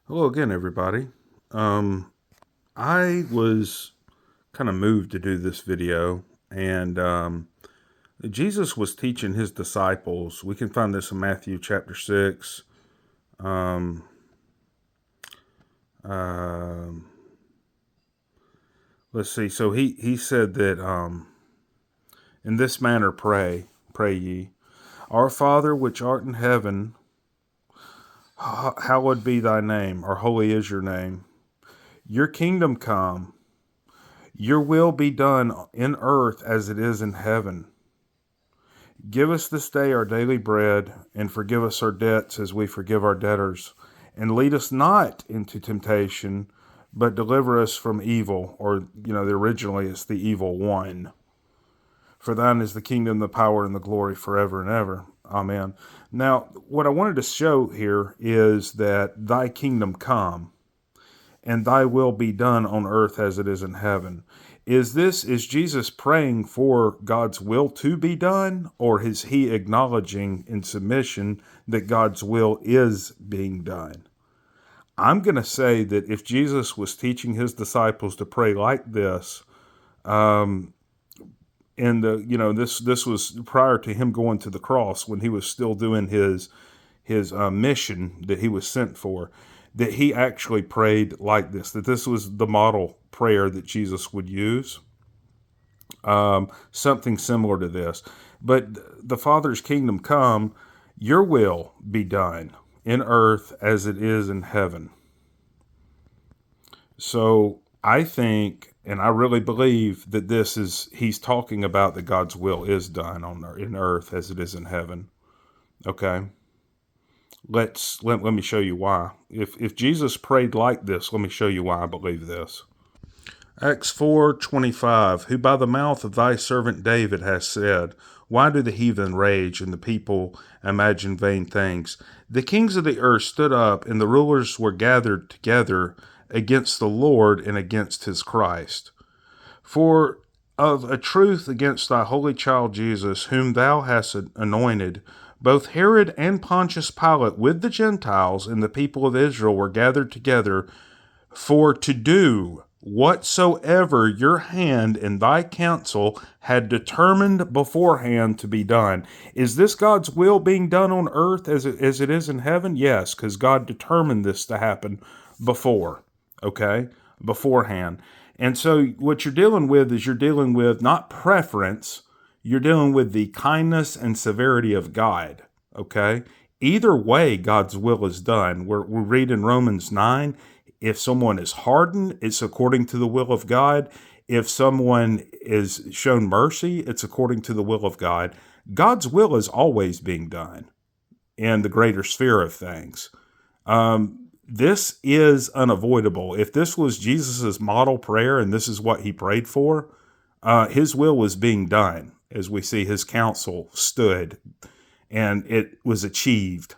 Hello again, everybody. I was kind of moved to do this video, and Jesus was teaching his disciples. We can find this in Matthew chapter 6. Um, uh, let's see. So he said that in this manner pray ye, Our Father which art in heaven, hallowed be thy name, or holy is your name. Your kingdom come. Your will be done in earth as it is in heaven. Give us this day our daily bread, and forgive us our debts as we forgive our debtors. And lead us not into temptation, but deliver us from evil. Or, originally it's the evil one. For thine is the kingdom, the power, and the glory forever and ever. Amen. Now, what I wanted to show here is that thy kingdom come, and thy will be done on earth as it is in heaven. Is Jesus praying for God's will to be done, or is he acknowledging in submission that God's will is being done? I'm going to say that if Jesus was teaching his disciples to pray like this, this was prior to him going to the cross, when he was still doing his mission that he was sent for, that he actually prayed like this, that this was the model prayer that Jesus would use, something similar to this. But the Father's kingdom come, your will be done in earth as it is in heaven. So I think, and I really believe that he's talking about that God's will is done in earth as it is in heaven. Okay. Let me show you why. If Jesus prayed like this, let me show you why I believe this. Acts 4:25, who by the mouth of thy servant David has said, Why do the heathen rage and the people imagine vain things? The kings of the earth stood up, and the rulers were gathered together against the Lord and against his Christ. For of a truth against thy holy child Jesus, whom thou hast anointed, both Herod and Pontius Pilate with the Gentiles and the people of Israel were gathered together for to do whatsoever your hand and thy counsel had determined beforehand to be done. Is this God's will being done on earth as it is in heaven? Yes, because God determined this to happen beforehand. And so what you're dealing with is you're dealing with not preference, you're dealing with the kindness and severity of God, okay? Either way, God's will is done. We read in Romans 9, if someone is hardened, it's according to the will of God. If someone is shown mercy, it's according to the will of God. God's will is always being done in the greater sphere of things. This is unavoidable. If this was Jesus's model prayer and this is what he prayed for, his will was being done. As we see, his counsel stood and it was achieved.